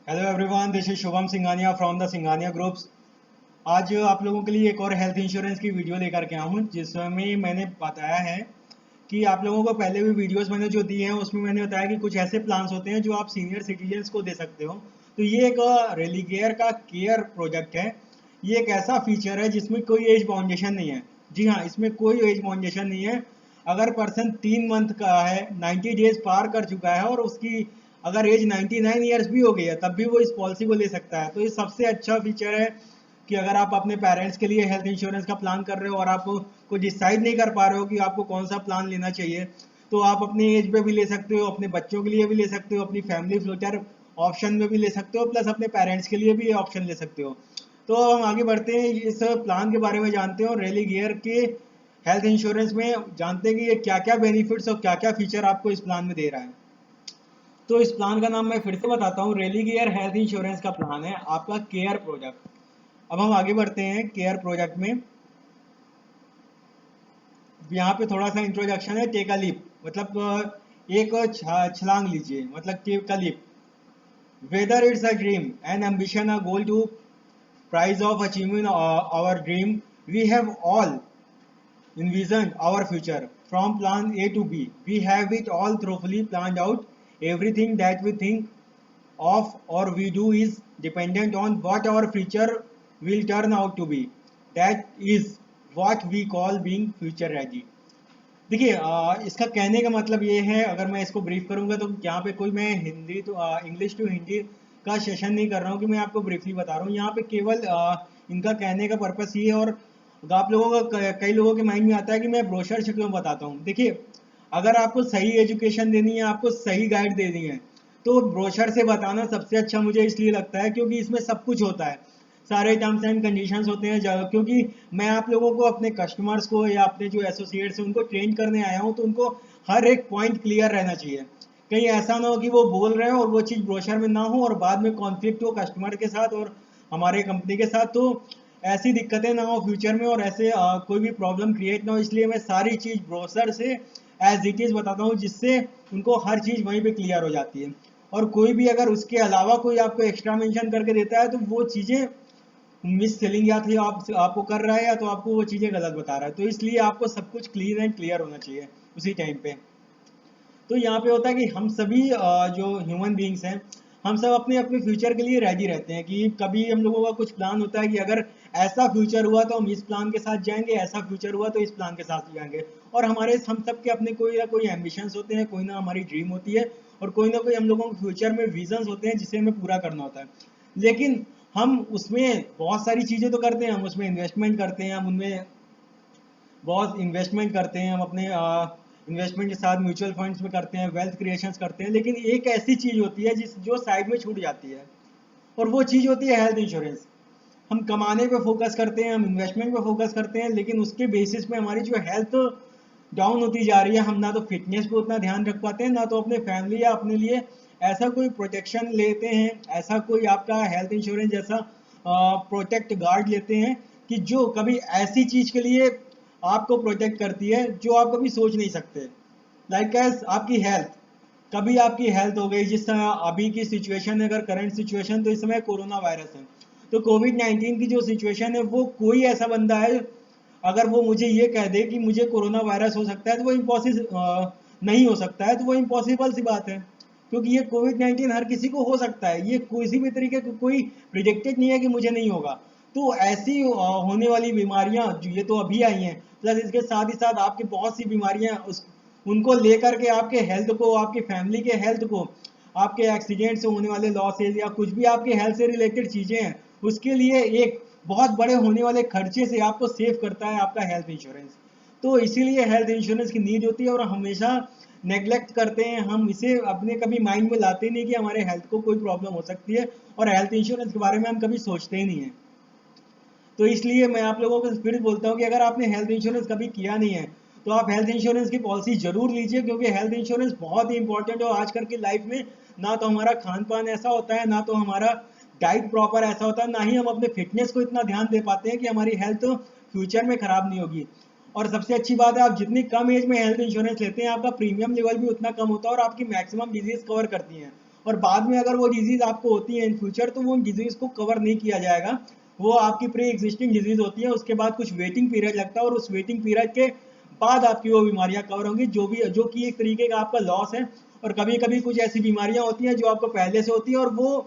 Hello everyone, this is Shubham Singhania from the Singhania groups. आज आप लोगों के लिए एक और हेल्थ इंश्योरेंस की वीडियो लेकर के आया हूँ, जिसमें मैंने बताया है कि आप लोगों को पहले भी वीडियोस मैंने जो दी हैं उसमें मैंने बताया कि कुछ ऐसे प्लान्स होते हैं जो आप सीनियर सिटीजन्स को दे सकते हो। तो ये एक रेलीगेयर का केयर प्रोजेक्ट है। ये एक ऐसा फीचर है जिसमें कोई एज बाउंडेशन नहीं है। जी हाँ, इसमें कोई एज बाउंडेशन नहीं है। अगर पर्सन 3 मंथ का है, 90 डेज पार कर चुका है और उसकी अगर एज 99 ईयर्स भी हो गई है, तब भी वो इस पॉलिसी को ले सकता है। तो ये सबसे अच्छा फीचर है कि अगर आप अपने पेरेंट्स के लिए हेल्थ इंश्योरेंस का प्लान कर रहे हो और आप को डिसाइड नहीं कर पा रहे हो कि आपको कौन सा प्लान लेना चाहिए, तो आप अपनी एज पे भी ले सकते हो, अपने बच्चों के लिए भी ले सकते हो, अपनी फैमिली फ्यूचर ऑप्शन में भी ले सकते हो, प्लस अपने पेरेंट्स के लिए भी ये ऑप्शन ले सकते हो। तो हम आगे बढ़ते हैं, इस प्लान के बारे में जानते हैं और रेली गियर के हेल्थ इंश्योरेंस में जानते हैं कि ये क्या क्या बेनिफिट्स और क्या क्या फीचर आपको इस प्लान में दे रहा है। तो इस प्लान का नाम मैं फिर से बताता हूँ, रेली गियर हेल्थ इंश्योरेंस का प्लान है आपका केयर प्रोजेक्ट। अब हम आगे बढ़ते हैं केयर प्रोजेक्ट में। यहाँ पे थोड़ा सा इंट्रोडक्शन है। टेक अ लीप मतलब एक छलांग लीजिए, मतलब take a leap. Whether it's a dream an ambition a goal to prize of achieving our dream, we have all envisioned our future from plan A to B. We have it all thoroughly planned out. Everything that we think of or we do is dependent on what our future will turn out to be. That is what we call being future ready. देखिए, इसका कहने का मतलब ये है, अगर मैं इसको ब्रीफ करूंगा तो यहाँ पे कोई मैं हिंदी तो इंग्लिश टू हिंदी का सेशन नहीं कर रहा हूँ कि मैं आपको ब्रीफली बता रहा हूँ। यहाँ पे केवल इनका कहने का पर्पस ये है। और आप लोगों का कई लोगों के माइंड में आता है कि मैं ब्रोशर से क्यों बताता हूँ। देखिए, अगर आपको सही एजुकेशन देनी है, आपको सही गाइड देनी है, तो ब्रोशर से बताना सबसे अच्छा मुझे इसलिए लगता है क्योंकि इसमें सब कुछ होता है, सारे टर्म्स एंड कंडीशंस होते हैं। क्योंकि मैं आप लोगों को, अपने कस्टमर्स को या अपने जो एसोसिएट्स हैं उनको ट्रेन करने आया हूँ, तो उनको हर एक पॉइंट क्लियर रहना चाहिए। कहीं ऐसा ना हो कि वो बोल रहे हो और वो चीज़ ब्रोशर में ना हो और बाद में कॉन्फ्लिक्ट हो कस्टमर के साथ और हमारे कंपनी के साथ। तो ऐसी दिक्कतें ना हो फ्यूचर में और ऐसे कोई भी प्रॉब्लम क्रिएट ना हो, इसलिए मैं सारी चीज़ ब्रोशर से एज इट इज़ बताता हूँ, जिससे उनको हर चीज़ वहीं पे क्लियर हो जाती है। और कोई भी अगर उसके अलावा कोई आपको एक्स्ट्रा मेंशन करके देता है तो वो चीज़ें मिस सेलिंग या फिर आपको कर रहा है, या तो आपको वो चीज़ें गलत बता रहा है। तो इसलिए आपको सब कुछ क्लीन एंड क्लियर होना चाहिए उसी टाइम पे। तो यहाँ पे होता है कि हम सभी जो ह्यूमन बीइंग्स हैं, हम सब अपने अपने फ्यूचर के लिए रेडी रहते हैं कि कभी हम लोगों का कुछ प्लान होता है कि अगर ऐसा फ्यूचर हुआ तो हम इस प्लान के साथ जाएंगे, ऐसा फ्यूचर हुआ तो इस प्लान के साथ जाएंगे। और हमारे हम सब के अपने कोई ना कोई एम्बिशंस होते हैं, कोई ना हमारी ड्रीम होती है और कोई ना कोई हम लोगों के फ्यूचर में विजन्स होते हैं जिसे हमें पूरा करना होता है। लेकिन हम उसमें बहुत सारी चीज़ें तो करते हैं, हम उसमें इन्वेस्टमेंट करते हैं, हम उनमें बहुत इन्वेस्टमेंट करते हैं, हम अपने इन्वेस्टमेंट के साथ म्यूचुअल फंड्स में करते हैं, वेल्थ क्रिएशंस करते हैं। लेकिन एक ऐसी चीज़ होती है जिस जो साइड में छूट जाती है, और वो चीज़ होती है हेल्थ इंश्योरेंस। हम कमाने पे फोकस करते हैं, हम इन्वेस्टमेंट पे फोकस करते हैं, लेकिन उसके बेसिस पे हमारी जो हेल्थ डाउन होती जा रही है, हम ना तो फिटनेस पे उतना ध्यान रख पाते हैं, ना तो अपने फैमिली या अपने लिए ऐसा कोई प्रोटेक्शन लेते हैं, ऐसा कोई आपका हेल्थ इंश्योरेंस जैसा प्रोटेक्ट गार्ड लेते हैं कि जो कभी ऐसी चीज़ के लिए आपको प्रोटेक्ट करती है जो आप कभी सोच नहीं सकते। लाइक एज आपकी हेल्थ, कभी आपकी हेल्थ हो गई, जिस समय अभी की सिचुएशन है, अगर करंट सिचुएशन, तो इस समय कोरोना वायरस है। तो कोविड-19 की जो सिचुएशन है, वो कोई ऐसा बंदा है अगर वो मुझे ये कह दे कि मुझे कोरोना वायरस हो सकता है, तो वो इम्पॉसिबल नहीं हो सकता है, तो वो इम्पॉसिबल सी बात है। क्योंकि ये कोविड-19 हर किसी को हो सकता है, ये किसी भी तरीके का कोई प्रिडिक्टेड नहीं है कि मुझे नहीं होगा। तो ऐसी होने वाली बीमारियां जो ये तो अभी आई हैं, प्लस इसके साथ ही साथ आपकी बहुत सी बीमारियां उस उनको लेकर के आपके हेल्थ को, आपकी फैमिली के हेल्थ को, आपके एक्सीडेंट से होने वाले लॉसेज या कुछ भी आपके हेल्थ से रिलेटेड चीज़ें हैं, उसके लिए एक बहुत बड़े होने वाले खर्चे से आपको सेव करता है आपका हेल्थ इंश्योरेंस। तो इसीलिए हेल्थ इंश्योरेंस की नीड होती है और हमेशा नेग्लेक्ट करते हैं हम इसे, अपने कभी माइंड में लाते नहीं कि हमारे हेल्थ को कोई प्रॉब्लम हो सकती है, और हेल्थ इंश्योरेंस के बारे में हम कभी सोचते ही नहीं है। तो इसलिए मैं आप लोगों को फिर बोलता हूँ कि अगर आपने हेल्थ इंश्योरेंस कभी किया नहीं है तो आप हेल्थ इंश्योरेंस की पॉलिसी जरूर लीजिए, क्योंकि हेल्थ इंश्योरेंस बहुत ही इंपॉर्टेंट है आजकल की लाइफ में। ना तो हमारा खान पान ऐसा होता है, ना तो हमारा डाइट प्रॉपर ऐसा होता है, ना ही हम अपने फिटनेस को इतना ध्यान दे पाते हैं कि हमारी हेल्थ फ्यूचर में खराब नहीं होगी। और सबसे अच्छी बात है, आप जितनी कम एज में हेल्थ इंश्योरेंस लेते हैं, आपका प्रीमियम लेवल भी उतना कम होता है और आपकी मैक्सिमम डिजीज कवर करती हैं। और बाद में अगर वो डिजीज आपको होती है इन फ्यूचर, तो वो डिजीज को कवर नहीं किया जाएगा। वो आपकी प्री एग्जिस्टिंग डिजीज होती है, उसके बाद कुछ वेटिंग पीरियड लगता है, और उस वेटिंग पीरियड के बाद आपकी वो बीमारियां कवर होंगी, जो कि एक तरीके का आपका लॉस है। और कभी कभी कुछ ऐसी बीमारियां होती हैं जो आपको पहले से होती है, और वो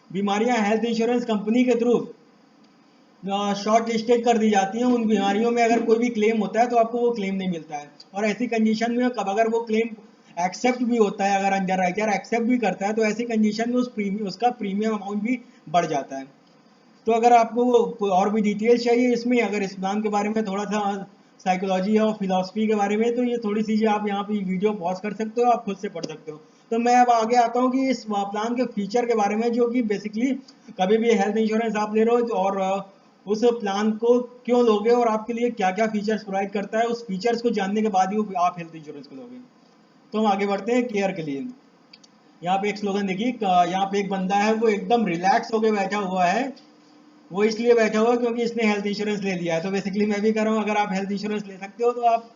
बीमारियां हेल्थ इंश्योरेंस कंपनी के थ्रू शॉर्ट लिस्टेड कर दी जाती हैं। उन बीमारियों में अगर कोई भी क्लेम होता है तो आपको वो क्लेम नहीं मिलता है, और ऐसी कंडीशन में कब अगर वो क्लेम एक्सेप्ट भी होता है, अगर अंडर राइटर एक्सेप्ट भी करता है, तो ऐसी कंडीशन में उसका प्रीमियम अमाउंट भी बढ़ जाता है। तो अगर आपको कोई और भी डिटेल्स चाहिए इसमें, अगर इस प्लान के बारे में थोड़ा सा साइकोलॉजी और फिलोसफी के बारे में, तो ये थोड़ी सी आप यहाँ पे वीडियो पॉज कर सकते हो, आप खुद से पढ़ सकते हो। तो मैं अब आगे आता हूँ कि इस प्लान के फीचर के बारे में, जो कि बेसिकली कभी भी हेल्थ इंश्योरेंस आप ले रहे हो और उस प्लान को क्यों लोगे और आपके लिए क्या क्या फीचर्स प्रोवाइड करता है, उस फीचर्स को जानने के बाद ही आप हेल्थ इंश्योरेंस को लोगे। तो हम आगे बढ़ते हैं केयर के लिए। यहाँ पे एक स्लोगन देखिए, यहाँ पे एक बंदा है, वो एकदम रिलैक्स होकर बैठा हुआ है। वो इसलिए बैठा हुआ क्योंकि इसने हेल्थ इंश्योरेंस ले लिया है। तो बेसिकली मैं भी कर रहा हूँ, अगर आप हेल्थ इंश्योरेंस ले सकते हो तो आप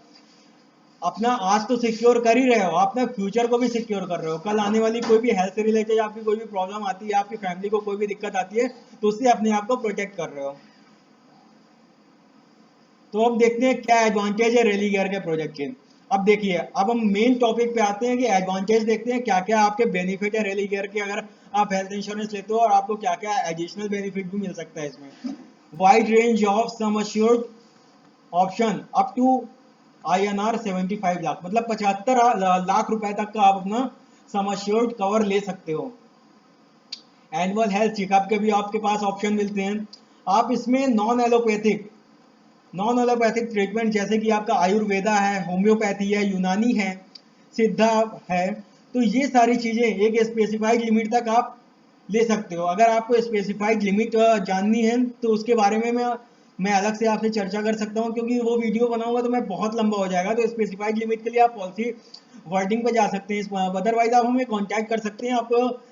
अपना आज तो सिक्योर कर ही रहे हो, आप अपने फ्यूचर को भी सिक्योर कर रहे हो। कल आने वाली कोई भी हेल्थ से रिलेटेड आपकी कोई भी प्रॉब्लम आती है, आपकी फैमिली को कोई भी दिक्कत आती है, तो उससे अपने आप को प्रोटेक्ट कर रहे हो। तो अब देखते हैं क्या एडवांटेज है रेलिगेयर के प्रोजेक्ट के। अब देखिए, अब हम मेन टॉपिक पे आते हैं कि एडवांटेज देखते हैं क्या क्या आपके बेनिफिट है रेलिगेयर के, अगर आप हेल्थ इंश्योरेंस लेते हो, और आपको क्या क्या एडिशनल बेनिफिट भी मिल सकता है इसमें। Wide range of sum assured option up to INR 75 lakh, मतलब 75 लाख रुपए तक का आप अपना सम अश्योर्ड कवर ले सकते हो। एनुअल हेल्थ चेकअप के भी आपके पास ऑप्शन मिलते हैं। आप इसमें नॉन एलोपैथिक ट्रीटमेंट, जैसे कि आपका आयुर्वेदा है, होम्योपैथी है, यूनानी है, सिद्धा है, तो ये सारी चीजें एक स्पेसिफाइड लिमिट तक आप ले सकते हो। अगर आपको स्पेसिफाइड लिमिट जाननी है तो उसके बारे में मैं अलग से आपसे चर्चा कर सकता हूँ, क्योंकि वो वीडियो बनाऊंगा तो मैं बहुत लंबा हो जाएगा। तो स्पेसिफाइड लिमिट के लिए आप पॉलिसी वर्डिंग पे जा सकते हैं, अदरवाइज आप हमें कांटेक्ट कर सकते हैं। आप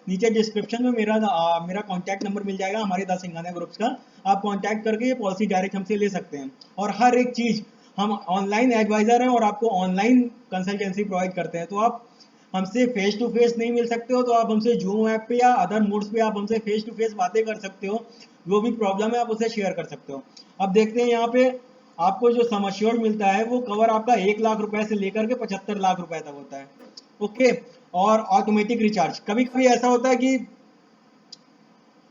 नीचे डिस्क्रिप्शन में मेरा कांटेक्ट नंबर मिल जाएगा हमारे द सिंघानिया ग्रुप्स का, आप कांटेक्ट करके ये पॉलिसी डायरेक्ट हमसे ले सकते हैं। और हर एक चीज हम ऑनलाइन एडवाइजर हैं और आपको ऑनलाइन कंसल्टेंसी प्रोवाइड करते हैं। तो आप हमसे फेस टू फेस नहीं मिल सकते हो तो आप हमसे जूम ऐप पे या अदर मोड्स पे आप हमसे फेस टू फेस बातें कर सकते हो, जो भी प्रॉब्लम है आप उसे शेयर कर सकते हो। अब देखते हैं यहाँ पे आपको जो सम अश्योर्ड मिलता है वो कवर आपका 1 लाख रुपए से लेकर के 75 लाख रुपए तक होता है। ओके, और ऑटोमेटिक रिचार्ज, कभी कभी ऐसा होता है कि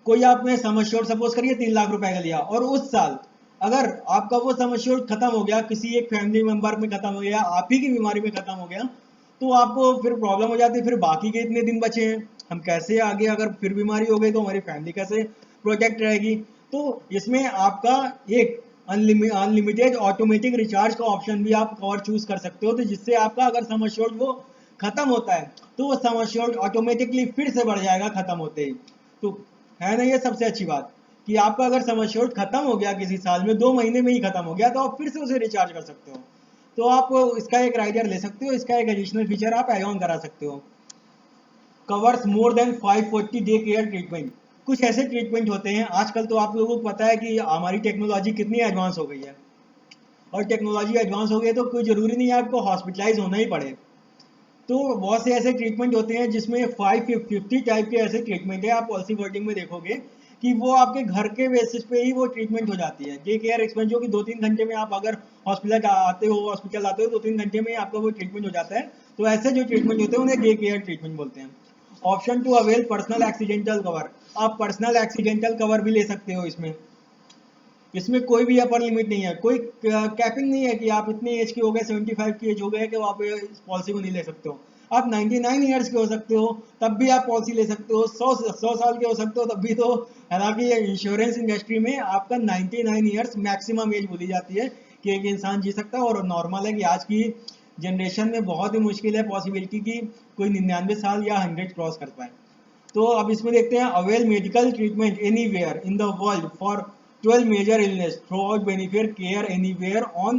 कोई आपने सम अश्योर्ड सपोज करिए 3 लाख रुपए का लिया, और उस साल अगर आपका वो सम अश्योर्ड खत्म हो गया, किसी एक फैमिली मेंबर में खत्म हो गया, आप ही की बीमारी में खत्म हो गया, तो आपको फिर प्रॉब्लम हो जाती है, फिर बाकी के इतने दिन बचे हैं, हम कैसे आगे, अगर फिर बीमारी हो गई तो हमारी फैमिली कैसे प्रोटेक्ट रहेगी। तो इसमें आपका एक अनलिमिटेड ऑटोमेटिक रिचार्ज का ऑप्शन भी आप कवर चूज कर सकते हो, तो जिससे आपका अगर सम अश्योर्ड वो खत्म होता है तो वो सम अश्योर्ड ऑटोमेटिकली फिर से बढ़ जाएगा खत्म होते ही। तो है ना, ये सबसे अच्छी बात कि आपका अगर सम अश्योर्ड खत्म हो गया किसी साल में 2 महीने में ही खत्म हो गया, तो आप फिर से उसे रिचार्ज कर सकते हो। तो आप इसका एक राइडर ले सकते हो, इसका एक एडिशनल फीचर आप ऐड ऑन करा सकते हो। Covers more than 540 day care treatment, कुछ ऐसे ट्रीटमेंट होते हैं आजकल, तो आप लोगों को पता है कि हमारी टेक्नोलॉजी कितनी एडवांस हो गई है, और टेक्नोलॉजी एडवांस हो गई है तो कोई जरूरी नहीं है आपको हॉस्पिटलाइज होना ही पड़े। तो बहुत से ऐसे ट्रीटमेंट होते हैं जिसमें 550 टाइप के ऐसे ट्रीटमेंट है, आप पॉलिसी वर्डिंग में देखोगे कि वो आपके घर के बेसिस पे ही वो ट्रीटमेंट हो जाती है। डे केयर एक्सपेंस जो कि 2-3 घंटे में आप अगर हॉस्पिटल आते हो 2-3 घंटे में आपका वो ट्रीटमेंट हो जाता है। तो ऐसे जो ट्रीटमेंट होते हैं उन्हें डे केयर ट्रीटमेंट बोलते हैं। Option to avail personal accidental cover, आप पर्सनल एक्सीडेंटल कवर भी ले सकते हो इसमें। इसमें कोई भी अपर लिमिट नहीं है, कोई कैपिंग नहीं है कि आप इतनी एज के हो गए, 75 की एज हो गए कि आप इस पॉलिसी को नहीं ले सकते हो। आप 99 ईयर्स के हो सकते हो तब भी आप पॉलिसी ले सकते हो, 100 साल के हो सकते हो तब भी। तो हालांकि इंश्योरेंस इंडस्ट्री में आपका 99 ईयर्स मैक्सिमम एज बोली जाती है कि एक इंसान जी सकता है, और नॉर्मल है कि आज की जनरेशन में बहुत ही मुश्किल है पॉसिबिलिटी की कोई 99 साल या 100 क्रॉस कर पाए। तो अब इसमें देखते हैं, avail medical treatment anywhere in the world for 12 major illness throughout benefit care anywhere on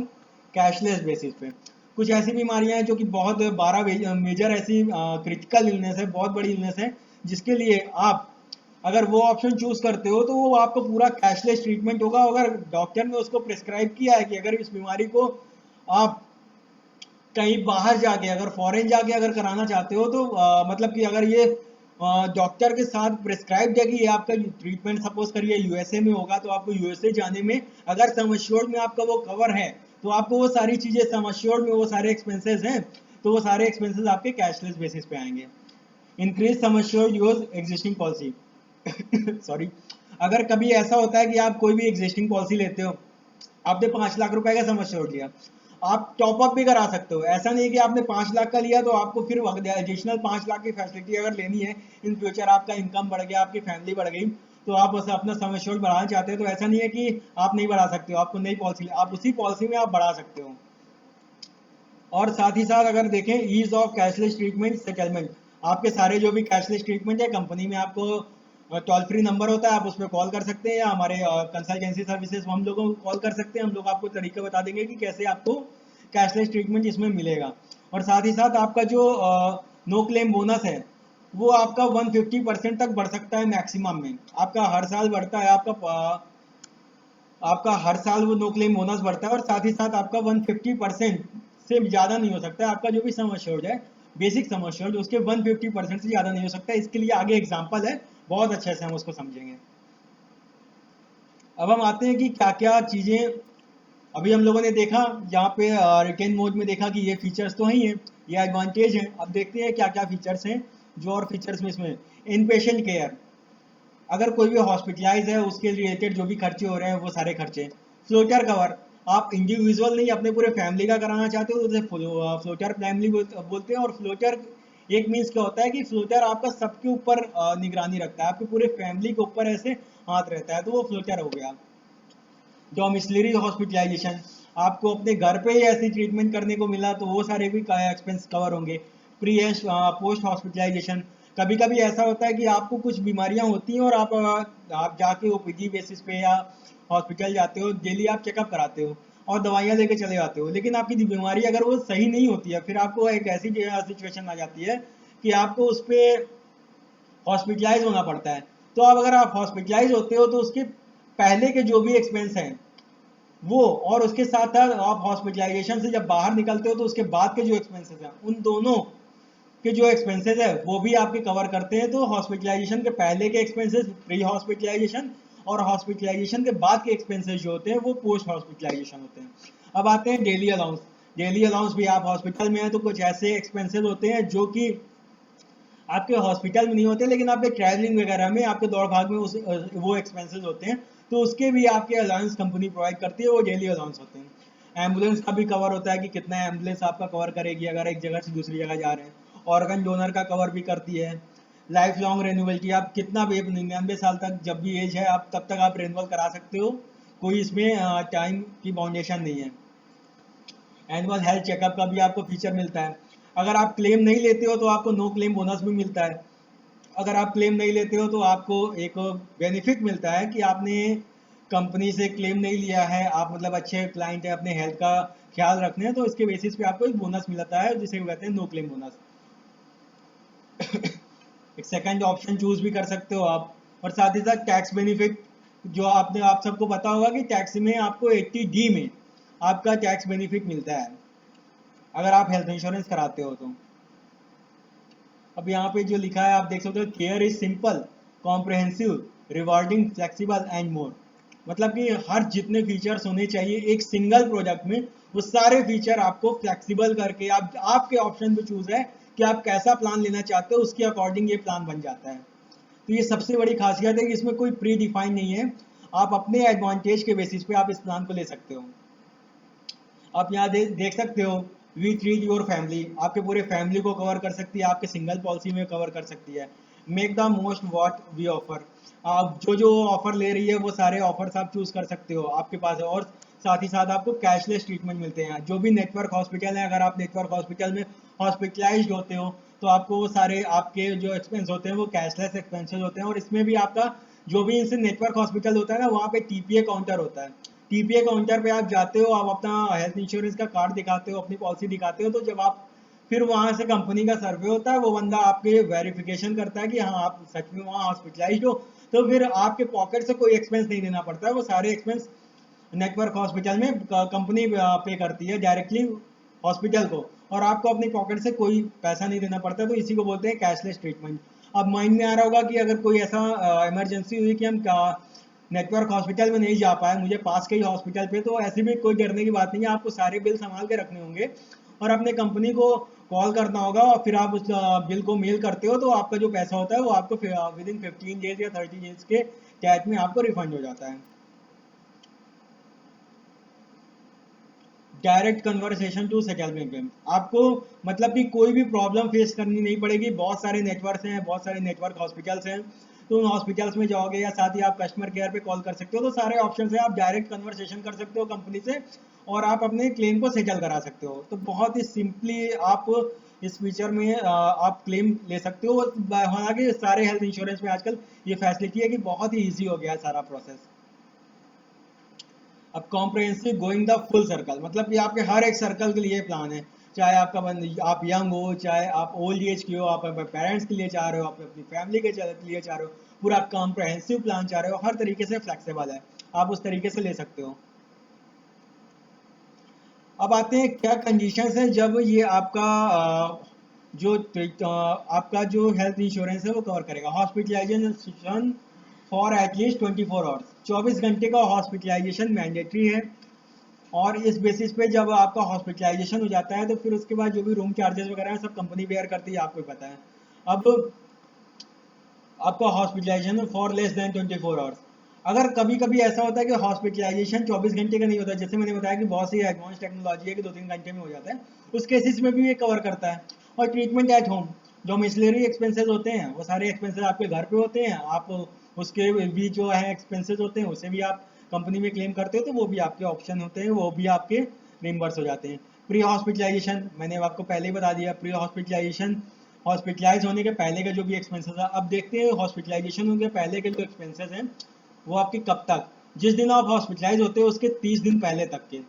cashless basis पे। कुछ ऐसी बीमारियां हैं जो कि बहुत 12 मेजर ऐसी क्रिटिकल इलनेस है, बहुत बड़ी इलनेस है, जिसके लिए आप अगर वो ऑप्शन चूज करते हो तो वो आपको पूरा कैशलेस ट्रीटमेंट होगा। अगर डॉक्टर ने उसको प्रिस्क्राइब किया है कि अगर इस बीमारी को आप कहीं बाहर जाके, अगर फॉरेन जाके अगर कराना चाहते हो, तो मतलब कि अगर ये डॉक्टर के साथ प्रिस्क्राइब है कि ये आपका ट्रीटमेंट सपोज करिए यूएसए में होगा, तो आपको यूएसए जाने में अगर सम एश्योर्ड में आपका वो कवर है तो आपको वो सारी चीजें, सम एश्योर्ड में वो सारे एक्सपेंसेस हैं तो वो सारे एक्सपेंसेस आपके कैशलेस बेसिस पे आएंगे। Increase sum assured use existing policy sorry, अगर कभी ऐसा होता है कि आप कोई भी एग्जिस्टिंग पॉलिसी लेते हो, आपने 5 लाख रुपए का सम एश्योर्ड लिया, आप टॉप अप भी करा सकते हो। ऐसा नहीं है कि आपने 5 लाख का लिया तो आपको फिर एडिशनल 5 लाख की फैसिलिटी अगर लेनी है, इन फ्यूचर आपका इनकम बढ़ गया, आपकी फैमिली बढ़ गई, तो आप बस अपना सम एश्योर्ड बढ़ाना चाहते हैं, तो ऐसा नहीं है कि आप नहीं बढ़ा सकते हो, आपको नई पॉलिसी, आप उसी पॉलिसी में आप बढ़ा सकते हो। और साथ ही साथ अगर देखें ease of cashless treatment settlement, आपके सारे जो भी कैशलेस ट्रीटमेंट है कंपनी में, आपको टोल फ्री नंबर होता है, आप उस पर कॉल कर सकते हैं, या हमारे कंसल्टेंसी सर्विसेज हम लोगों को कॉल कर सकते हैं, हम लोग आपको तरीका बता देंगे कि कैसे आपको कैशलेस ट्रीटमेंट इसमें मिलेगा। और साथ ही साथ आपका जो नो क्लेम बोनस है वो आपका 150% तक बढ़ सकता है मैक्सिमम में, आपका हर साल बढ़ता है, आपका हर साल वो नो क्लेम बोनस बढ़ता है। और साथ ही साथ आपका 150% से ज़्यादा नहीं हो सकता है, आपका जो भी सम एश्योर्ड है, बेसिक सम एश्योर्ड, उसके 150% से ज़्यादा नहीं हो सकता। इसके लिए आगे एग्जाम्पल है, बहुत अच्छे से हम उसको समझेंगे। अब हम आते हैं कि क्या क्या चीज़ें अभी हम लोगों ने देखा, यहाँ पे रिटेन मोड में देखा कि ये फीचर्स तो ही हैं, ये एडवांटेज हैं। अब देखते हैं क्या क्या फीचर्स हैं, जो और फीचर्स में इसमें इन पेशेंट केयर, अगर कोई भी हॉस्पिटलाइज है उसके रिलेटेड जो भी खर्चे हो रहे हैं वो सारे खर्चे। फ्लोटर कवर, आप इंडिविजुअल नहीं अपने पूरे फैमिली का कराना चाहते हो तो उसे फ्लोटर फैमिली बोलते हैं। और फ्लोटर एक मीन्स क्या होता है कि फ्लोटर आपका सबके ऊपर निगरानी रखता है, आपके पूरे फैमिली के ऊपर ऐसे हाथ रहता है, तो वो फ्लोटर हो गया। डोमिसलरी हॉस्पिटलाइजेशन, आपको अपने घर पे ही ऐसी ट्रीटमेंट करने को मिला तो वो सारे भी एक्सपेंस कवर होंगे। प्री पोस्ट हॉस्पिटलाइजेशन, कभी कभी ऐसा होता है कि आपको कुछ बीमारियां होती हैं और आप जाके ओपीडी बेसिस पे या हॉस्पिटल जाते हो, डेली आप चेकअप कराते हो और दवाइयां लेके चले जाते हो, लेकिन आपकी बीमारी अगर वो सही नहीं होती है, फिर आपको एक ऐसी सिचुएशन आ जाती है कि आपको उस पर हॉस्पिटलाइज होना पड़ता है। तो अब अगर आप हॉस्पिटलाइज होते हो तो उसके पहले के जो भी एक्सपेंस हैं वो, और उसके साथ साथ आप हॉस्पिटलाइजेशन से जब बाहर निकलते हो तो उसके बाद के जो एक्सपेंसेस हैं, उन दोनों के जो एक्सपेंसेस है वो भी आपके कवर करते हैं। तो हॉस्पिटलाइजेशन के पहले के एक्सपेंसेस प्री हॉस्पिटलाइजेशन, और हॉस्पिटलाइजेशन के बाद के एक्सपेंसेस जो होते हैं वो पोस्ट हॉस्पिटलाइजेशन होते हैं। अब आते हैं डेली अलाउंस। डेली अलाउंस भी, आप हॉस्पिटल में हैं तो कुछ ऐसे एक्सपेंसेस होते हैं जो कि आपके हॉस्पिटल में नहीं होते, लेकिन आपके ट्रैवलिंग वगैरह में, आपके दौड़ भाग में वो एक्सपेंसेस होते हैं, तो उसके भी आपके अलाउंस कंपनी प्रोवाइड करती है, वो डेली अलाउंस होते हैं। एम्बुलेंस का भी कवर होता है कि कितना एम्बुलेंस आपका कवर करेगी अगर एक जगह से दूसरी जगह जा रहे हैं। ऑर्गन डोनर का कवर भी करती है। लाइफ लॉन्ग रेन्यूअल की, आप कितना भी 99 साल तक जब भी एज है आप तब तक आप रेन्यूअल करा सकते हो, कोई इसमें टाइम की बाउंडेशन नहीं है। एनुअल हेल्थ चेकअप का भी आपको फीचर मिलता है। अगर आप क्लेम नहीं लेते हो तो आपको नो क्लेम बोनस भी मिलता है। अगर आप क्लेम नहीं लेते हो तो आपको एक बेनिफिट मिलता है कि आपने कंपनी से क्लेम नहीं लिया है, आप मतलब अच्छे क्लाइंट है, अपने हेल्थ का ख्याल रखने हैं, तो इसके बेसिस पे आपको एक बोनस मिलता है जिसे कहते हैं नो क्लेम बोनस। एक सेकंड ऑप्शन चूज भी कर सकते हो आप। और साथ ही साथ टैक्स बेनिफिट, जो आप सबको पता होगा कि टैक्स में आपको 80D में आपका टैक्स बेनिफिट मिलता है अगर आप हेल्थ इंश्योरेंस कराते हो तो। अब यहाँ पे जो लिखा है आप देख सकते हो, care is simple, comprehensive, rewarding, flexible and more, मतलब कि हर जितने फीचर्स होने चाहिए एक सिंगल प्रोडक्ट में, वो सारे फीचर आपको फ्लेक्सिबल करके आपके ऑप्शन पे चूज है कि आप कैसा प्लान लेना चाहते हो, उसके अकॉर्डिंग ये प्लान बन जाता है। तो ये सबसे बड़ी खासियत है कि इसमें कोई प्री डिफाइन नहीं है, आप अपने एडवांटेज के बेसिस पे आप इस प्लान को ले सकते हो। आप यहाँ देख सकते हो, वी ट्रीट योर फैमिली, आपके पूरे फैमिली को कवर कर सकती है, आपके सिंगल पॉलिसी में कवर कर सकती है। Make the most what we offer, आप जो जो ऑफर ले रही है वो सारे ऑफर्स आप चूज कर सकते हो, आपके पास है। और साथ ही साथ आपको कैशलेस ट्रीटमेंट मिलते हैं। जो भी नेटवर्क हॉस्पिटल है, अगर आप नेटवर्क हॉस्पिटल में हॉस्पिटलाइज्ड होते हो तो आपको वो सारे आपके जो एक्सपेंस होते हैं वो कैशलेस एक्सपेंसेस होते हैं। और इसमें भी आपका जो भी इनसे नेटवर्क हॉस्पिटल होता है ना, वहाँ पे टीपीए काउंटर होता है। टीपीए काउंटर पे आप जाते हो, आप अपना हेल्थ इंश्योरेंस का कार्ड दिखाते हो, अपनी पॉलिसी दिखाते हो, तो जब आप फिर वहां से कंपनी का सर्वे होता है, वो बंदा आपके वेरिफिकेशन करता है कि हाँ आप सच में वहाँ हॉस्पिटलाइज्ड हो, तो फिर आपके पॉकेट से कोई एक्सपेंस नहीं देना पड़ता है, वो सारे एक्सपेंस नेटवर्क हॉस्पिटल में कंपनी पे करती है डायरेक्टली हॉस्पिटल को, और आपको अपनी पॉकेट से कोई पैसा नहीं देना पड़ता। तो इसी को बोलते हैं कैशलेस ट्रीटमेंट। अब माइंड में आ रहा होगा कि अगर कोई ऐसा इमरजेंसी हुई कि हम नेटवर्क हॉस्पिटल में नहीं जा पाए, मुझे पास के ही हॉस्पिटल पे, तो ऐसी भी कोई डरने की बात नहीं है, आपको सारे बिल संभाल के रखने होंगे और अपने कंपनी को कॉल करना होगा और फिर आप उस बिल को मेल करते हो तो आपका जो पैसा होता है वो आपको विद इन 15 डेज या 30 डेज के कैश में आपको रिफंड हो जाता है। डायरेक्ट कन्वर्सेशन टू सेटलमेंट में आपको मतलब कि कोई भी प्रॉब्लम फेस करनी नहीं पड़ेगी। बहुत सारे नेटवर्क हैं, बहुत सारे नेटवर्क हॉस्पिटल्स हैं, तो उन हॉस्पिटल्स में जाओगे या साथ ही आप कस्टमर केयर पे कॉल कर सकते हो, तो सारे ऑप्शन है, आप डायरेक्ट कन्वर्सेशन कर सकते हो कंपनी से और आप अपने क्लेम को सेटल करा सकते हो। तो बहुत ही सिंपली आप इस फीचर में आप क्लेम ले सकते हो। हालांकि सारे हेल्थ इंश्योरेंस में आजकल ये फैसिलिटी है कि बहुत ही ईजी हो गया है सारा प्रोसेस। अब comprehensive going the full circle, मतलब कि आपके हर एक सर्कल के लिए प्लान है, चाहे आपका आप यंग हो, चाहे आप ओल्ड एज के हो, आप अपने पेरेंट्स के लिए चाह रहे हो, आप अपनी फैमिली के लिए चाह रहे हो, पूरा कॉम्प्रहेंसिव प्लान चाह रहे हो, हर तरीके से फ्लेक्सिबल है, आप उस तरीके से ले सकते हो। अब आते हैं क्या कंडीशंस हैं जब ये आपका आपका जो हेल्थ इंश्योरेंस है वो कवर करेगा। हॉस्पिटलाइजेशन फॉर एटलीस्ट 24 आवर्स, 24 घंटे का हॉस्पिटलाइजेशन मैंडेटरी है। और इस बेसिस पे जब आपका हॉस्पिटलाइजेशन हो जाता है तो फिर उसके बाद जो भी रूम चार्जेस वगैरह है सब कंपनी बेयर करती है, आपको पता है। अब आपका hospitalization for less than 24 hours, अगर कभी कभी ऐसा होता है कि हॉस्पिटलाइजेशन 24 घंटे का नहीं होता, जैसे मैंने बताया कि बहुत सी एडवांस टेक्नोलॉजी है कि 2-3 घंटे में हो जाता है, उस केसेस में भी ये कवर करता है। और ट्रीटमेंट एट होम, जो मिसलरी एक्सपेंसेस होते हैं वो सारे एक्सपेंसेस आपके घर पे होते हैं, आप उसके भी जो है एक्सपेंसेस होते हैं उसे भी आप कंपनी में क्लेम करते हो, तो वो भी आपके ऑप्शन होते हैं, वो भी आपके रिम्बर्स हो जाते हैं। प्री हॉस्पिटलाइजेशन मैंने आपको पहले ही बता दिया, प्री हॉस्पिटलाइजेशन हॉस्पिटलाइज होने के पहले का जो भी एक्सपेंसेस है। अब देखते हैं हॉस्पिटलाइजेशन होने के पहले के जो एक्सपेंसेस हैं वो आपके कब तक, जिस दिन आप हॉस्पिटलाइज होते हो उसके 30 दिन पहले तक के।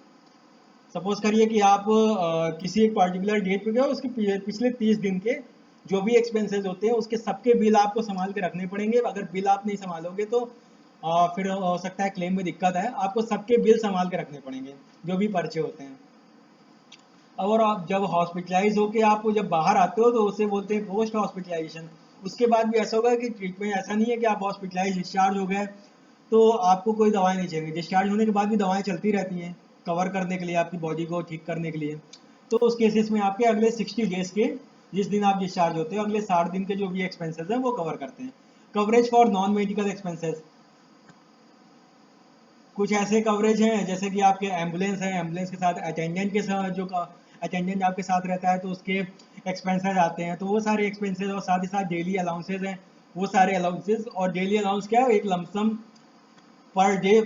सपोज करिए कि आप किसी एक पर्टिकुलर डेट पे गए, उसके पिछले 30 दिन के जो भी एक्सपेंसेस होते हैं उसके सबके बिल आपको संभाल के रखने पड़ेंगे। अगर बिल आप नहीं संभालोगे तो फिर हो सकता है क्लेम में दिक्कत है, आपको सबके बिल संभाल के रखने पड़ेंगे जो भी पर्चे होते हैं। और आप जब हॉस्पिटलाइज होके आप जब बाहर आते हो तो उसे बोलते हैं पोस्ट हॉस्पिटलाइजेशन। उसके बाद भी ऐसा होगा कि ट्रीटमेंट, ऐसा नहीं है कि आप हॉस्पिटलाइज डिस्चार्ज हो गए तो आपको कोई दवाई नहीं चाहिए, डिस्चार्ज होने के बाद भी दवाएं चलती रहती हैं कवर करने के लिए, आपकी बॉडी को ठीक करने के लिए। तो उस केसेस में आपके अगले 60 डेज के, जिस दिन आप डिस्चार्ज होते हो, अगले 60 दिन के जो भी एक्सपेंसेस हैं वो कवर करते हैं। Coverage for non medical expenses, कुछ ऐसे कवरेज हैं जैसे कि आपके एम्बुलेंस है, एम्बुलेंस के साथ अटेंडेंट के साथ जो अटेंडेंट आपके साथ रहता है तो उसके एक्सपेंसेस आते हैं, तो वो सारे एक्सपेंसेस, और साथ ही साथ डेली अलाउंसेज हैं, वो सारे अलाउंसेज। और डेली अलाउंस क्या है, एक lump sum per day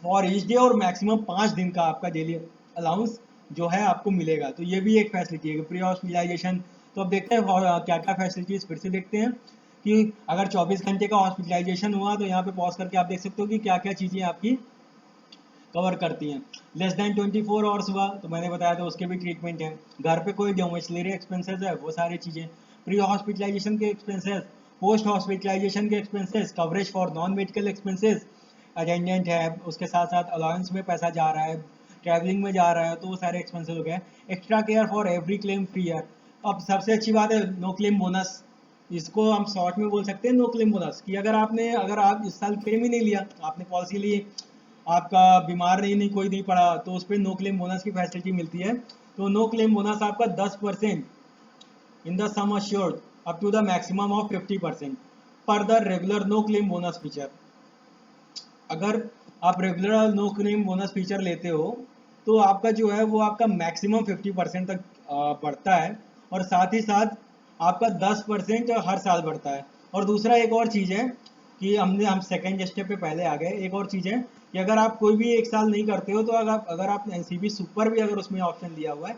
for each day, और मैक्सिमम 5 दिन का आपका डेली अलाउंस जो है आपको मिलेगा। तो ये भी एक फैसिलिटी है प्री हॉस्पिटलाइजेशन। तो अब देखते हैं क्या क्या फैसिलिटीज, फिर से देखते हैं कि अगर 24 घंटे का हॉस्पिटलाइजेशन हुआ तो यहाँ पे पॉज करके आप देख सकते हो कि क्या क्या चीज़ें आपकी कवर करती हैं। लेस देन 24 आवर्स हुआ तो मैंने बताया था उसके भी ट्रीटमेंट है। घर पे कोई डोमिसलरी एक्सपेंसेस है वो सारी चीज़ें, प्री हॉस्पिटलाइजेशन के एक्सपेंसेस, पोस्ट हॉस्पिटलाइजेशन के expenses, coverage for non medical expenses, attendant है, उसके साथ साथ अलाउंस में पैसा जा रहा है, ट्रैवलिंग में जा रहा है, तो वो सारे एक्सपेंसेस हो गए। Extra care for every claim free है। अब सबसे अच्छी बात है नो क्लेम बोनस, इसको हम शॉर्ट में बोल सकते हैं नो क्लेम बोनस, कि अगर आप इस साल क्लेम ही नहीं लिया, आपने पॉलिसी ली, आपका बीमार नहीं कोई नहीं पड़ा, तो उस पर नो क्लेम बोनस की फैसिलिटी मिलती है। तो नो क्लेम बोनस आपका 10% in the sum assured up to the maximum of 50% पर the regular no claim bonus feature. अगर आप regular no claim bonus feature लेते हो तो आपका जो है वो आपका मैक्सिमम 50% तक बढ़ता है, और साथ ही साथ आपका 10% हर साल बढ़ता है। और दूसरा एक और चीज़ है कि हम सेकेंड स्टेप पे पहले आ गए, एक और चीज़ है कि अगर आप कोई भी एक साल नहीं करते हो तो अगर आप एनसीबी सुपर भी अगर उसमें ऑप्शन लिया हुआ है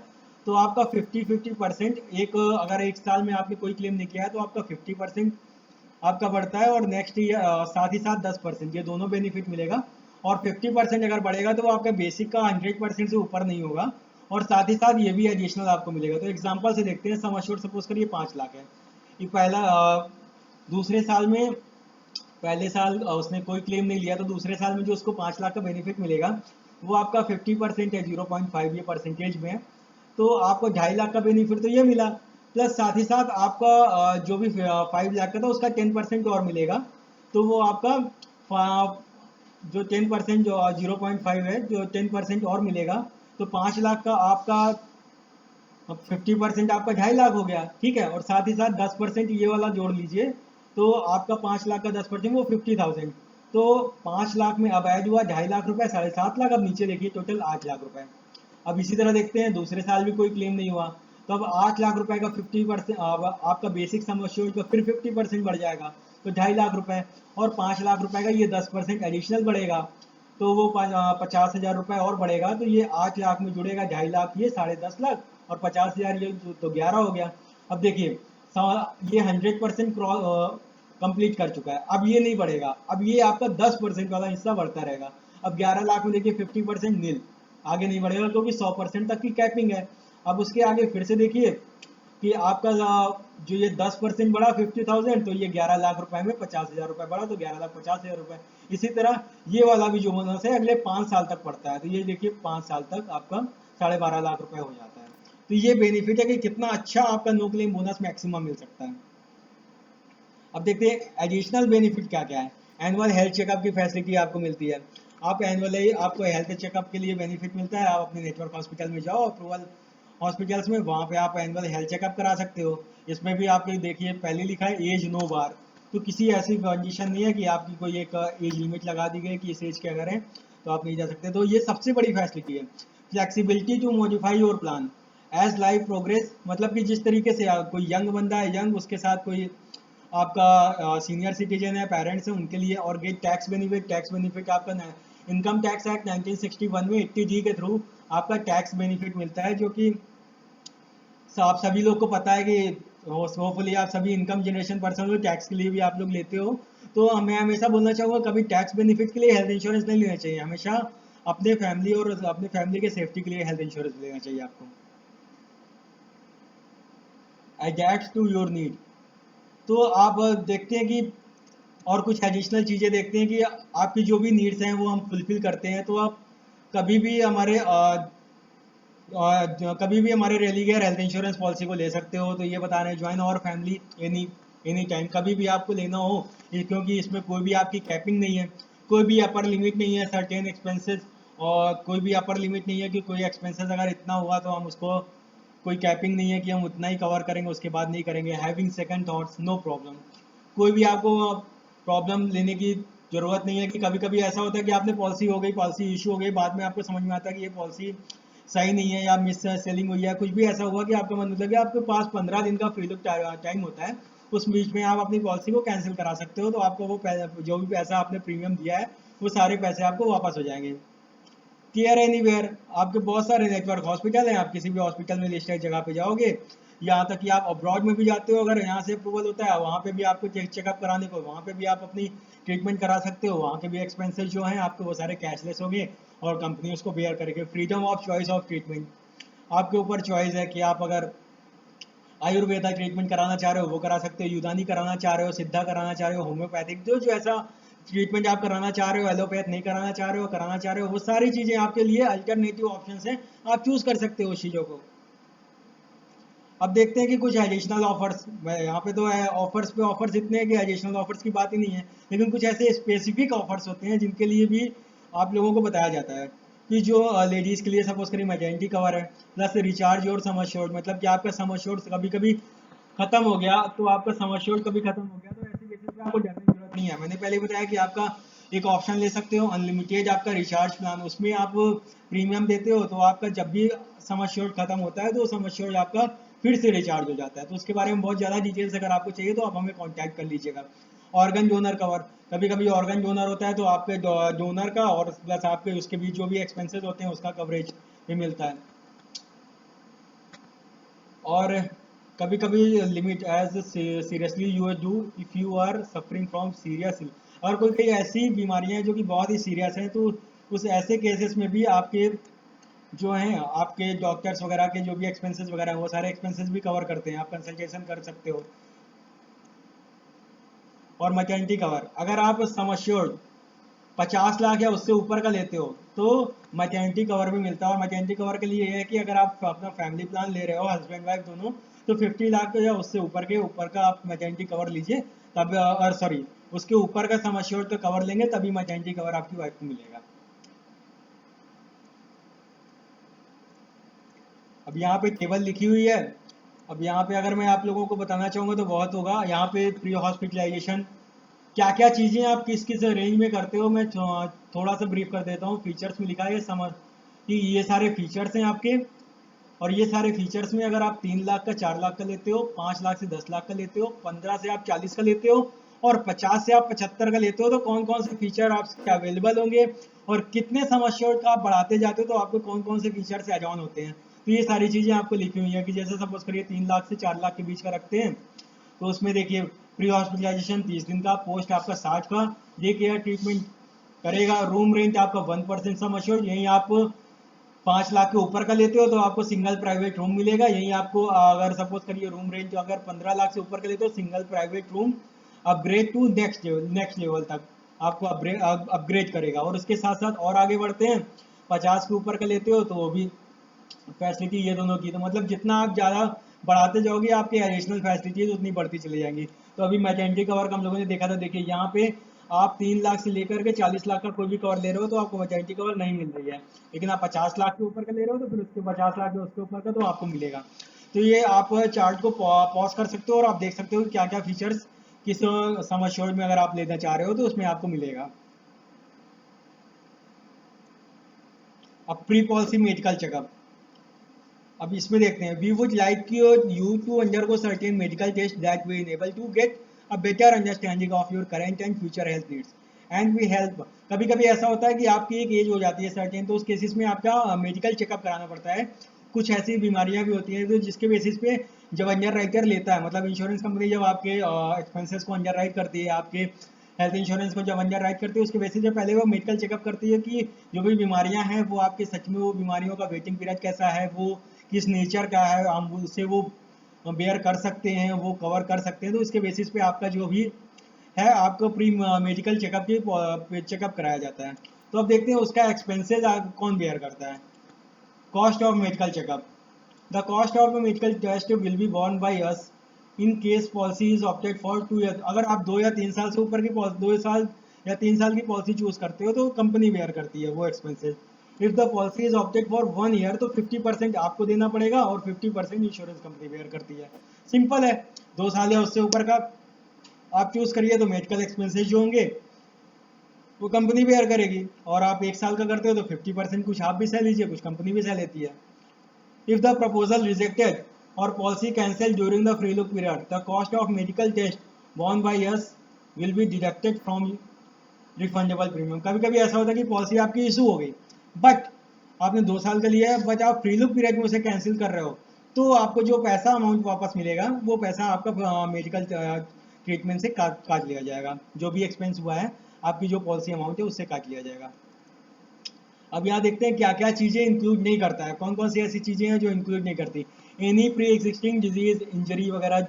तो आपका 50% एक, अगर एक साल में आपने कोई क्लेम नहीं किया है तो आपका 50% आपका बढ़ता है, और नेक्स्ट ईयर साथ ही साथ 10%, ये दोनों बेनिफिट मिलेगा। और 50% अगर बढ़ेगा तो वो आपका बेसिक का 100% से ऊपर नहीं होगा, और साथ ही साथ ये भी एडिशनल आपको मिलेगा। तो एग्जांपल से देखते हैं, सम अश्योर्ड सपोज करिए 5 लाख है, ये पहला दूसरे साल में, पहले साल उसने कोई क्लेम नहीं लिया तो दूसरे साल में जो उसको 5 लाख का बेनिफिट मिलेगा वो आपका 50% है, 0.5 ये परसेंटेज में है, तो आपको 2.5 लाख का बेनिफिट तो ये मिला। प्लस साथ ही साथ आपका जो भी 5 लाख का था उसका 10% और मिलेगा, तो वो आपका जो 10% जो 0.5 है, जो 10% और मिलेगा, तो 5 लाख का आपका 50% आपका 2.5 लाख हो गया, ठीक है। और साथ ही साथ 10% ये वाला जोड़ लीजिए, तो आपका 5 लाख का 10% वो 50,000। तो 5 लाख में अब ऐड हुआ 2.5 लाख रुपए, 7.5 लाख। अब नीचे देखिए टोटल 8 लाख रुपए। अब इसी तरह देखते हैं, दूसरे साल भी कोई क्लेम नहीं हुआ, तो अब 8 लाख रुपए का 50%, आपका बेसिक सम एश्योर्ड का फिर 50% बढ़ जाएगा, तो 2.5 लाख रुपए। और 5 लाख रुपए का ये 10% एडिशनल बढ़ेगा, तो वो 50,000 रुपए और बढ़ेगा, तो ये 8 लाख में जुड़ेगा। 2.5 लाख ये 10.5 लाख, और 50,000 ये तो 11 हो गया। अब देखिए ये 100% कंप्लीट कर चुका है, अब ये नहीं बढ़ेगा, अब ये आपका 10% वाला हिस्सा बढ़ता रहेगा। अब 11 लाख में देखिए 50% नील, आगे नहीं बढ़ेगा क्योंकि 100% तक की कैपिंग है। अब उसके आगे फिर से देखिए कि आपका जो ये 10% बढ़ा 50,000, तो ये 11 लाख रुपए में 50,000 रुपए बढ़ा, तो 11,50,000 रुपए। इसी तरह ये वाला भी जो बोनस है अगले 5 साल तक पड़ता है, तो ये देखिए 5 साल तक आपका 12.5 लाख रुपए हो जाता है। तो ये बेनिफिट है कि कितना अच्छा आपका नो क्लेम बोनस मैक्सिमम मिल सकता है। अब देखते हैं एडिशनल बेनिफिट क्या क्या है। एनुअल हेल्थ चेकअप की फैसिलिटी आपको मिलती है। आप एनुअली आपको हेल्थ चेकअप के लिए बेनिफिट मिलता है, आप अपने नेटवर्क हॉस्पिटल में जाओ, अप्रूवल हॉस्पिटल्स में, वहाँ पे आप एनुअल हेल्थ चेकअप करा सकते हो। इसमें भी आपके देखिए पहले लिखा है एज नो बार, तो किसी ऐसी कंडीशन नहीं है कि आपकी कोई एक एज लिमिट लगा दी गई कि इस एज के अगर है तो आप नहीं जा सकते। तो ये सबसे बड़ी फैसिलिटी है। Flexibility to modify your plan as life progress, मतलब कि जिस तरीके से कोई यंग बंदा है, यंग, उसके साथ कोई आपका सीनियर सिटीजन है, पेरेंट्स हैं, उनके लिए। और गेट टैक्स बेनिफिट आपका इनकम टैक्स एक्ट 1961 में 80D के थ्रू आपका टैक्स बेनिफिट मिलता है, जो कि आप सभी लोग को पता है कि होपफुली आप सभी इनकम जनरेशन पर्सन हो, टैक्स के लिए भी आप लोग लेते हो। तो मैं हमेशा बोलना चाहूँगा कभी टैक्स बेनिफिट के लिए हेल्थ इंश्योरेंस नहीं लेना चाहिए, हमेशा अपने फैमिली और अपने फैमिली के सेफ्टी के लिए हेल्थ इंश्योरेंस लेना चाहिए आपको। अडेप्ट टू योर नीड, तो आप देखते हैं कि और कुछ एडिशनल चीज़ें देखते हैं कि आपकी जो भी नीड्स हैं वो हम फुलफिल करते हैं, तो आप कभी भी हमारे कभी भी हमारे रेलीगेयर हेल्थ इंश्योरेंस पॉलिसी को ले सकते हो। तो ये बता रहे हैं ज्वाइन और फैमिली एनी एनी टाइम, कभी भी आपको लेना हो, क्योंकि इसमें कोई भी आपकी कैपिंग नहीं है, कोई भी अपर लिमिट नहीं है सर्टेन एक्सपेंसेस, और कोई भी अपर लिमिट नहीं है कि कोई एक्सपेंसेस अगर इतना हुआ तो हम उसको, कोई कैपिंग नहीं है कि हम उतना ही कवर करेंगे उसके बाद नहीं करेंगे। Having second thoughts, no problem, कोई भी आपको प्रॉब्लम लेने की जरूरत नहीं है। कि कभी कभी ऐसा होता है कि आपने पॉलिसी हो गई, पॉलिसी इशू हो गई, बाद में आपको समझ में आता है कि ये पॉलिसी सही नहीं है या मिस सेलिंग हुई है, कुछ भी ऐसा हुआ कि आपका मन, मतलब कि आपके पास 15 दिन का फ्री लुक टाइम होता है, उस बीच में आप अपनी पॉलिसी को कैंसिल करा सकते हो, तो आपको वो जो भी पैसा आपने प्रीमियम दिया है वो सारे पैसे आपको वापस हो जाएंगे। केयर एनीवेयर, आपके बहुत सारे नेटवर्क हॉस्पिटल हैं, आप किसी भी हॉस्पिटल में लिस्टेड जगह पे जाओगे, यहाँ तक कि आप अब्रॉड में भी जाते हो, अगर यहाँ से अप्रूवल होता है वहाँ पे भी आपको चेकअप कराने को, वहाँ पे भी आप अपनी ट्रीटमेंट करा सकते हो, वहाँ के भी एक्सपेंसेस जो हैं आपके वो सारे कैशलेस होंगे और कंपनी उसको बेयर करेगी। Freedom of choice of treatment, आपके ऊपर चॉइस है कि आप अगर आयुर्वेदा ट्रीटमेंट कराना चाह रहे हो वो करा सकते हो, यूनानी कराना चाह रहे हो, सिद्धा कराना चाह रहे हो, होम्योपैथिक, जो जो ऐसा ट्रीटमेंट आप कराना चाह रहे हो, एलोपैथ नहीं कराना चाह रहे हो, कराना चाह रहे हो, वो सारी चीज़ें आपके लिए अल्टरनेटिव ऑप्शंस हैं, आप चूज कर सकते हो उस चीज़ों को। अब देखते हैं कि कुछ एडिशनल ऑफर्स, यहाँ पे तो है ऑफर्स पे ऑफर्स इतने हैं कि एडिशनल ऑफर्स की बात ही नहीं है, लेकिन कुछ ऐसे स्पेसिफिक ऑफर्स होते हैं जिनके लिए भी आप लोगों को बताया जाता है। कि जो लेडीज़ के लिए सपोज करिए मैटर्निटी कवर है, प्लस रिचार्ज और सम एश्योर्ड, मतलब कि आपका सम एश्योर्ड कभी कभी खत्म हो गया, तो आपका सम एश्योर्ड कभी खत्म हो गया तो ऐसे केसेस में आपको डरने की जरूरत नहीं है। मैंने पहले बताया कि आपका एक ऑप्शन ले सकते हो अनलिमिटेड आपका रिचार्ज प्लान, उसमें आप प्रीमियम देते हो, तो आपका जब भी सम एश्योर्ड खत्म होता है तो सम एश्योर्ड आपका फिर से रिचार्ज हो जाता है। तो उसके बारे में बहुत ज़्यादा डिटेल्स अगर आपको चाहिए तो आप हमें कॉन्टैक्ट कर लीजिएगा। ऑर्गन डोनर कवर, कभी कभी ऑर्गन डोनर होता है तो आपके डोनर का और प्लस आपके उसके बीच जो भी एक्सपेंसेस होते हैं उसका कवरेज भी मिलता है। और कभी कभी limit as seriously you do if you are suffering from serious, और कोई कई ऐसी बीमारियां हैं जो कि बहुत ही सीरियस हैं, तो उस ऐसे केसेस में भी आपके जो हैं आपके डॉक्टर्स वगैरह के जो भी एक्सपेंसेस वगैरह हैं वो सारे एक्सपेंसेस भी कवर करते हैं, आप कंसल्टेशन कर सकते हो। और मैटर्निटी कवर, अगर आप सम अश्योर्ड 50 लाख या उससे ऊपर का लेते हो तो मैटरनिटी कवर भी मिलता है। और मैटरनिटी कवर के लिए ये है कि अगर आप अपना फैमिली प्लान ले रहे हो हस्बैंड वाइफ दोनों, तो 50 लाख या उससे ऊपर का आप मैटरनिटी कवर लीजिए, तब और सॉरी उसके ऊपर का सम एश्योर्ड का कवर लेंगे तभी मैटरनिटी कवर आपकी वाइफ को मिलेगा। अब यहाँ पे टेबल लिखी हुई है। अब यहाँ पे अगर मैं आप लोगों को बताना चाहूँगा तो बहुत होगा। यहाँ पे प्री हॉस्पिटलाइजेशन क्या क्या चीज़ें आप किस किस रेंज में करते हो, मैं थोड़ा सा ब्रीफ कर देता हूँ। फीचर्स में लिखा है समझ कि ये सारे फीचर्स हैं आपके, और ये सारे फीचर्स में अगर आप 3 लाख का 4 लाख का लेते हो, 5 लाख से 10 लाख का लेते हो, 15 से आप 40 का लेते हो, और 50 से आप 75 का लेते हो, तो कौन कौन से फीचर आपके अवेलेबल होंगे, और कितने सम एश्योर्ड का आप बढ़ाते जाते हो तो आपको कौन कौन से फीचर से एड ऑन होते हैं। तो ये सारी चीज़ें आपको लिखी हुई है कि जैसे सपोज करिए 3 लाख से 4 लाख के बीच का रखते हैं, तो उसमें देखिए प्री हॉस्पिटलाइजेशन 30 दिन का, पोस्ट आपका 60 का, डे केयर ट्रीटमेंट करेगा, रूम रेंट आपका 1% सम एश्योर्ड। यहीं आप 5 लाख के ऊपर का लेते हो तो आपको सिंगल प्राइवेट रूम मिलेगा। यहीं आपको अगर सपोज करिए रूम रेंट अगर 15 लाख से ऊपर का लेते हो, single private room upgrade to next level तक आपको अपग्रेड करेगा। और उसके साथ साथ और आगे बढ़ते हैं, 50 के ऊपर का लेते हो तो वो भी फैसिलिटी ये दोनों की। तो मतलब जितना आप ज़्यादा बढ़ाते जाओगे आपकी एडिशनल फैसिलिटीज उतनी बढ़ती चली जाएंगी। तो अभी मैटरनिटी कवर का हम लोगों ने देखा था, देखिए यहाँ पे आप 3 लाख से लेकर के 40 लाख का कोई भी कवर ले रहे हो तो आपको मैटरनिटी कवर नहीं मिल रही है, लेकिन आप 50 लाख के ऊपर का ले रहे हो तो फिर उसके 50 लाख के उसके ऊपर का तो आपको मिलेगा। तो ये आप चार्ट को पॉज कर सकते हो और आप देख सकते हो क्या क्या फीचर्स किस सम एश्योर्ड में अगर आप लेना चाह रहे हो तो उसमें आपको मिलेगा। अब प्री पॉलिसी मेडिकल चेकअप, अब इसमें देखते हैं। We would like you to undergo certain medical test that we enable to get a better understanding of your current and future health needs and we help. कभी कभी ऐसा होता है कि आपकी एक एज हो जाती है सर्टेन, तो उस केसेस में आपका मेडिकल चेकअप कराना पड़ता है। कुछ ऐसी बीमारियां भी होती हैं तो जिसके बेसिस पे जब अंडर राइटर लेता है, मतलब इंश्योरेंस कंपनी जब आपके एक्सपेंसेस को अंडर राइट करती है, आपके हेल्थ इंश्योरेंस को जब अंडर राइट करती है, उसके बेसिस पे पहले वो मेडिकल चेकअप करती है कि जो भी बीमारियां हैं वो आपके सच में वो बीमारियों का वेटिंग पीरियड कैसा है, वो किस नेचर का है, हम उससे वो बेयर कर सकते हैं, वो कवर कर सकते हैं। तो इसके बेसिस पे आपका जो भी है आपको प्री मेडिकल चेकअप की चेकअप कराया जाता है। तो अब देखते हैं उसका एक्सपेंसेस कौन बेयर करता है। Cost of medical checkup, the cost of the medical test will be borne by us in case policy is opted for 2 year. अगर आप 2 या 3 साल से ऊपर की 2 साल या 3 साल की पॉलिसी चूज करते हो तो कंपनी बेयर करती है वो expenses. If the policy is opted for 1 year तो 50% आपको देना पड़ेगा और 50% इंश्योरेंस कंपनी बेयर करती है। सिंपल है। 2 साल या उससे ऊपर का आप चूज करिए तो मेडिकल एक्सपेंसेस जो होंगे वो कंपनी बेयर करेगी, और आप 1 साल का करते हो तो 50% कुछ आप भी सह लीजिए, कुछ कंपनी भी सह लेती है। If the proposal rejected or policy cancelled during the free look period, the cost of medical test borne by us will be deducted from refundable premium। कभी कभी ऐसा होता है कि पॉलिसी आपकी इशू हो गई, बट आपने 2 साल का लिया है, बट आप फ्री लुक पीरियड में उसे कैंसिल कर रहे हो, तो आपको जो पैसा अमाउंट वापस मिलेगा वो पैसा आपका मेडिकल ट्रीटमेंट से काट लिया जाएगा। जो भी एक्सपेंस हुआ है आपकी जो पॉलिसी अमाउंट है उससे काट लिया जाएगा। अब यहाँ देखते हैं क्या क्या चीज़ें इंक्लूड नहीं करता है, कौन कौन सी ऐसी चीज़ें हैं जो इंक्लूड नहीं करती। Any pre existing disease, injury वगैरह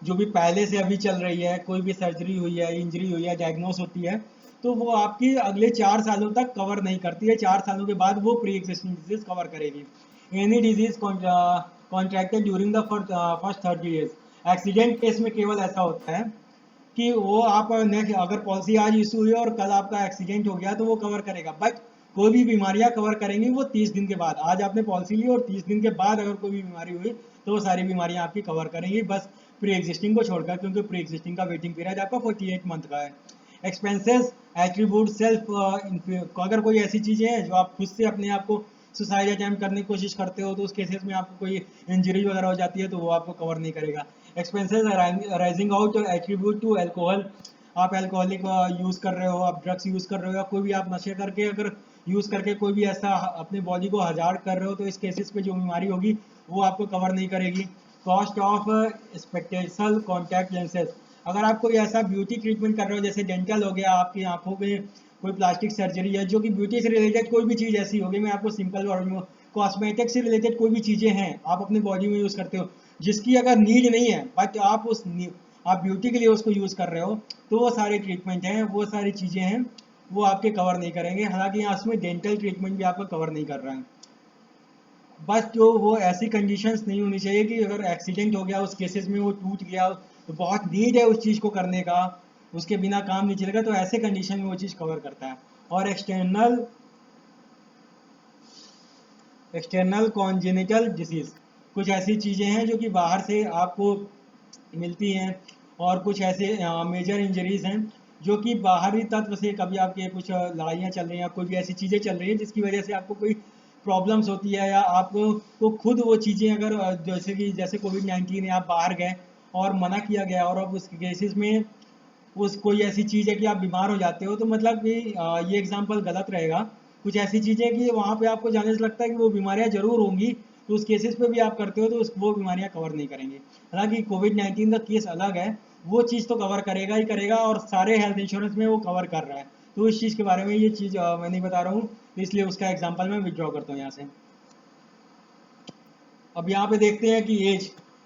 जो भी पहले से अभी चल रही है, कोई भी सर्जरी हुई है, इंजरी हुई है, डायग्नोस होती है, तो वो आपकी अगले 4 सालों तक कवर नहीं करती है। 4 सालों के बाद वो प्री एग्जिस्टिंग डिजीज कवर करेगी। Any disease contracted during the first 30 days, accident case में केवल ऐसा होता है कि वो आप नेक्स्ट अगर पॉलिसी आज इशू हुई और कल आपका एक्सीडेंट हो गया तो वो कवर करेगा, बट कोई भी बीमारियां कवर करेंगी वो 30 दिन के बाद। आज आपने पॉलिसी ली और 30 दिन के बाद अगर कोई भी बीमारी हुई तो वो सारी बीमारियां आपकी कवर करेंगी, बस प्री एग्जिस्टिंग को छोड़कर, क्योंकि प्री एग्जिस्टिंग का वेटिंग पीरियड आपका 48 मंथ का है। एक्सपेंसेस एट्रीब्यूट सेल्फ, अगर कोई ऐसी चीज़ें हैं जो आप खुद से अपने आप को सुसाइड अटैम्प्ट करने की कोशिश करते हो तो उस केसेस में आपको कोई इंजरी वगैरह हो जाती है तो वो आपको कवर नहीं करेगा। Expenses rising out attribute to alcohol, आप एल्कोहलिक यूज़ कर रहे हो, आप ड्रग्स यूज़ कर रहे हो, या कोई भी आप नशे करके अगर यूज़ करके कोई भी ऐसा अपने बॉडी को हजार्ड कर रहे हो तो इस केसेस पे जो बीमारी होगी वो आपको कवर नहीं करेगी। कॉस्ट ऑफ स्पेक्टेशनल कॉन्टैक्ट लेंसेज, अगर आप कोई ऐसा ब्यूटी ट्रीटमेंट कर रहे हो जैसे डेंटल हो गया, आपकी आंखों में कोई प्लास्टिक सर्जरी है, जो कि ब्यूटी से रिलेटेड कोई भी चीज़ ऐसी होगी, मैं आपको सिंपल वर्ड में, कॉस्मेटिक से रिलेटेड कोई भी चीज़ें हैं आप अपने बॉडी में यूज़ करते हो जिसकी अगर नीड नहीं है बट आप ब्यूटी के लिए उसको यूज़ कर रहे हो, तो वो सारे ट्रीटमेंट हैं, वो सारी चीज़ें हैं, वो आपके कवर नहीं करेंगे। हालांकि यहाँ इसमें डेंटल ट्रीटमेंट भी आपका कवर नहीं कर रहा है। बस जो वो ऐसी कंडीशंस नहीं होनी चाहिए कि अगर एक्सीडेंट हो गया उस केसेस में वो टूट गया तो बहुत नीड है उस चीज़ को करने का, उसके बिना काम नहीं चलेगा, तो ऐसे कंडीशन में वो चीज़ कवर करता है। और एक्सटर्नल कॉन्जेनिटल डिसीज, कुछ ऐसी चीज़ें हैं जो कि बाहर से आपको मिलती हैं, और कुछ ऐसे मेजर इंजरीज हैं जो कि बाहरी तत्व से, कभी आपके कुछ लड़ाइयाँ चल रही हैं, कोई भी ऐसी चीज़ें चल रही हैं जिसकी वजह से आपको कोई प्रॉब्लम्स होती है, या आपको को खुद वो चीज़ें अगर जैसे कोविड-19 है, आप बाहर गए और मना किया गया और अब उस केसेस में उस कोई ऐसी चीज़ है कि आप बीमार हो जाते हो, तो मतलब कि ये एग्जांपल गलत रहेगा। कुछ ऐसी चीज़ें कि वहाँ पे आपको जाने से लगता है कि वो बीमारियाँ ज़रूर होंगी, तो उस केसेस पे भी आप करते हो तो वो बीमारियाँ कवर नहीं करेंगे। हालांकि कोविड-19 का केस अलग है, वो चीज़ तो कवर करेगा ही करेगा, और सारे हेल्थ इंश्योरेंस में वो कवर कर रहा है। तो इस चीज़ के बारे में ये चीज़ मैं नहीं बता रहा हूँ, तो इसलिए उसका एग्जाम्पल मैं विड्रॉ करता हूँ यहाँ से। अब यहाँ पे देखते हैं कि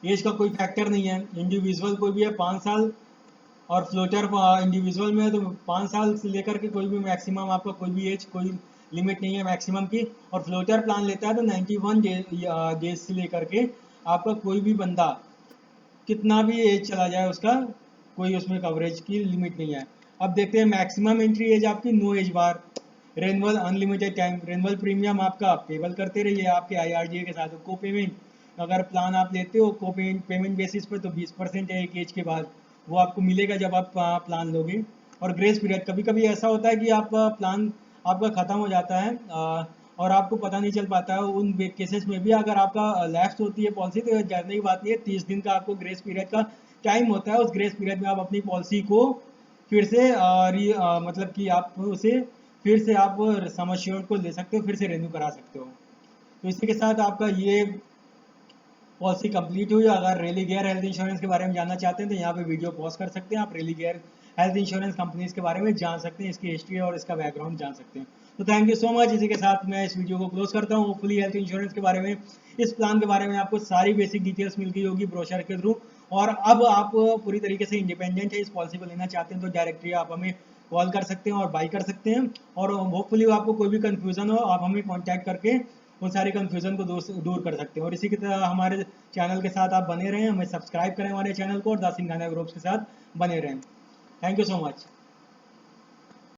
एज का कोई फैक्टर नहीं है, इंडिविजुअल कोई भी है 5 साल, और फ्लोटर इंडिविजुअल में है तो 5 साल से लेकर के कोई भी मैक्सिमम आपका कोई भी एज, कोई लिमिट नहीं है मैक्सिमम की। और फ्लोटर प्लान लेता है तो 91 डेज से लेकर के आपका कोई भी बंदा कितना भी एज चला जाए उसका कोई उसमें कवरेज की लिमिट नहीं है। अब देखते हैं मैक्सिमम एंट्री एज आपकी no age bar, renewal unlimited time, renewal premium आपका पेबल करते रहिए आपके IRDA के साथ। को पेमेंट, अगर प्लान आप लेते हो को पेमेंट बेसिस पर तो 20% है एक एज के बाद, वो आपको मिलेगा जब आप प्लान लोगे। और ग्रेस पीरियड, कभी कभी ऐसा होता है कि आप प्लान आपका ख़त्म हो जाता है और आपको पता नहीं चल पाता है, उन केसेस में भी अगर आपका लैप्स होती है पॉलिसी तो जानने की बात नहीं है, 30 दिन का आपको ग्रेस पीरियड का टाइम होता है। उस ग्रेस पीरियड में आप अपनी पॉलिसी को फिर से मतलब कि आप उसे फिर से आप सम एश्योर्ड को ले सकते हो, फिर से रेन्यू करा सकते हो। तो इसी के साथ आपका ये पॉलिसी कंप्लीट हुई। अगर रेली गेयर हेल्थ इंश्योरेंस के बारे में जानना चाहते हैं तो यहाँ पे वीडियो पॉज कर सकते हैं, आप रेली गेयर हेल्थ इंश्योरेंस कंपनीज के बारे में जान सकते हैं, इसकी हिस्ट्री और इसका बैकग्राउंड जान सकते हैं। तो थैंक यू सो मच। इसी के साथ मैं इस वीडियो को क्लोज करता हूँ। होपफुली हेल्थ इंश्योरेंस के बारे में, इस प्लान के बारे में आपको सारी बेसिक डिटेल्स मिल गई होगी ब्रोशर के थ्रू, और अब आप पूरी तरीके से इंडिपेंडेंट है, इस पॉलिसी को लेना चाहते हैं तो डायरेक्टली आप हमें कॉल कर सकते हैं और बाई कर सकते हैं। और होपफुली आपको कोई भी कंफ्यूजन हो आप हमें कॉन्टैक्ट करके उन सारी कंफ्यूजन को दूर कर सकते हैं। और इसी की तरह हमारे चैनल के साथ आप बने रहें, हमें सब्सक्राइब करें हमारे चैनल को, और द सिंघानिया ग्रुप्स के साथ बने रहें। Thank you so much.